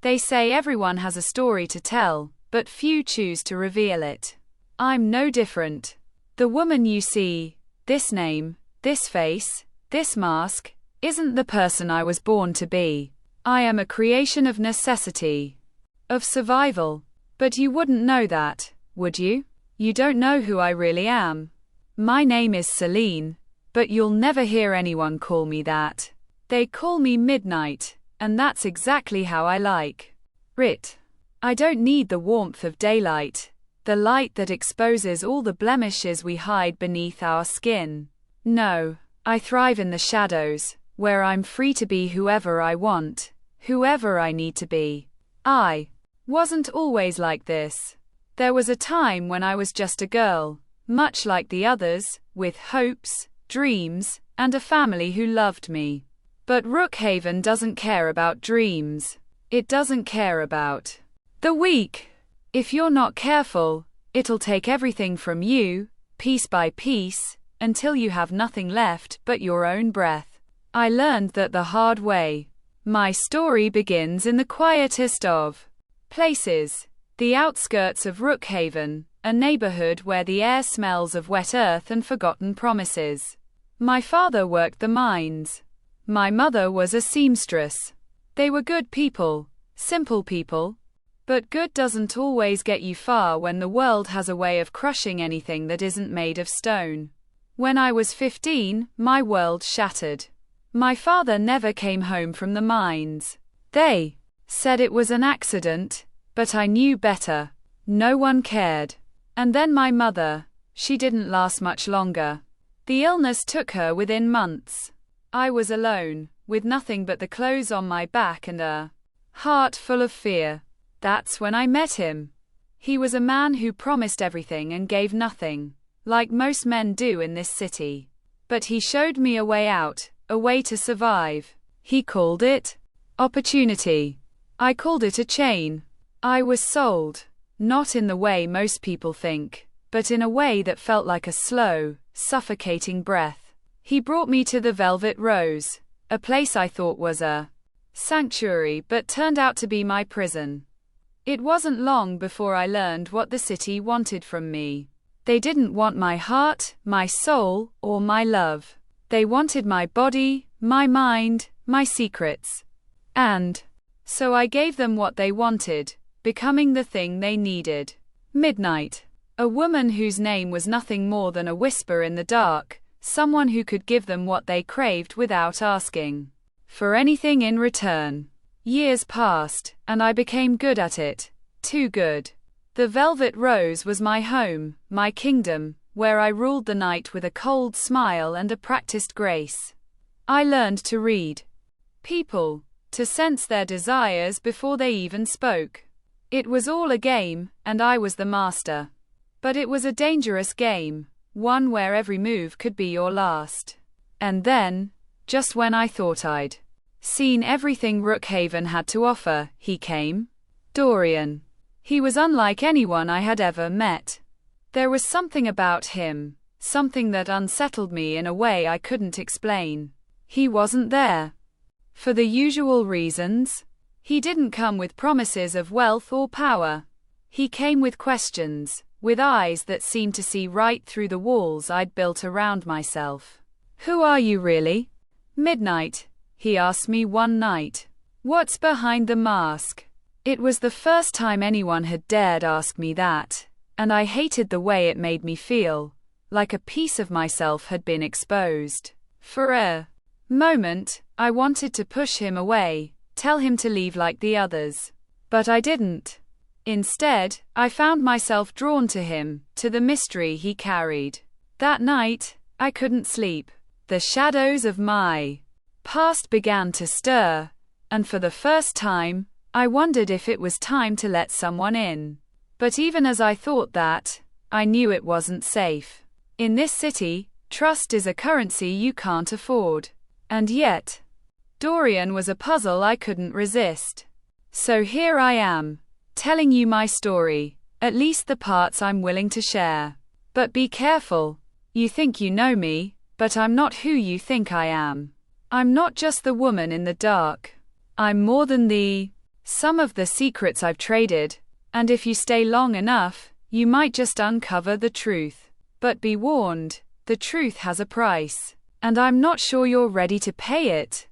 They say everyone has a story to tell, but few choose to reveal it. I'm no different. The woman you see, this name, this face, this mask, isn't the person I was born to be. I am a creation of necessity, of survival. But you wouldn't know that, would you? You don't know who I really am. My name is Selene, but you'll never hear anyone call me that. They call me Midnight, and that's exactly how I like it. I don't need the warmth of daylight, the light that exposes all the blemishes we hide beneath our skin. No, I thrive in the shadows, where I'm free to be whoever I want, whoever I need to be. I wasn't always like this. There was a time when I was just a girl, much like the others, with hopes, dreams, and a family who loved me. But Rookhaven doesn't care about dreams. It doesn't care about the weak. If you're not careful, it'll take everything from you, piece by piece, until you have nothing left but your own breath. I learned that the hard way. My story begins in the quietest of places, the outskirts of Rookhaven, a neighborhood where the air smells of wet earth and forgotten promises. My father worked the mines. My mother was a seamstress. They were good people, simple people. But good doesn't always get you far when the world has a way of crushing anything that isn't made of stone. When I was 15, my world shattered. My father never came home from the mines. They said it was an accident, but I knew better. No one cared. And then my mother, she didn't last much longer. The illness took her within months. I was alone, with nothing but the clothes on my back and a heart full of fear. That's when I met him. He was a man who promised everything and gave nothing, like most men do in this city. But he showed me a way out, a way to survive. He called it opportunity. I called it a chain. I was sold, not in the way most people think, but in a way that felt like a slow, suffocating breath. He brought me to the Velvet Rose, a place I thought was a sanctuary but turned out to be my prison. It wasn't long before I learned what the city wanted from me. They didn't want my heart, my soul, or my love. They wanted my body, my mind, my secrets. And so I gave them what they wanted, becoming the thing they needed. Midnight. A woman whose name was nothing more than a whisper in the dark, someone who could give them what they craved without asking for anything in return. Years passed, and I became good at it. Too good. The Velvet Rose was my home, my kingdom, where I ruled the night with a cold smile and a practiced grace. I learned to read people, to sense their desires before they even spoke. It was all a game, and I was the master. But it was a dangerous game, one where every move could be your last. And then, just when I thought I'd seen everything Rookhaven had to offer, he came. Dorian. He was unlike anyone I had ever met. There was something about him, something that unsettled me in a way I couldn't explain. He wasn't there for the usual reasons. He didn't come with promises of wealth or power. He came with questions, with eyes that seemed to see right through the walls I'd built around myself. Who are you really? Midnight, he asked me one night. What's behind the mask? It was the first time anyone had dared ask me that, and I hated the way it made me feel, like a piece of myself had been exposed. For a moment, I wanted to push him away, tell him to leave like the others. But I didn't. Instead, I found myself drawn to him, to the mystery he carried. That night, I couldn't sleep. The shadows of my past began to stir, and for the first time, I wondered if it was time to let someone in. But even as I thought that, I knew it wasn't safe. In this city, trust is a currency you can't afford. And yet, Dorian was a puzzle I couldn't resist. So here I am, telling you my story, at least the parts I'm willing to share. But be careful. You think you know me, but I'm not who you think I am. I'm not just the woman in the dark. I'm more than the some of the secrets I've traded, and if you stay long enough, you might just uncover the truth. But be warned, the truth has a price, and I'm not sure you're ready to pay it.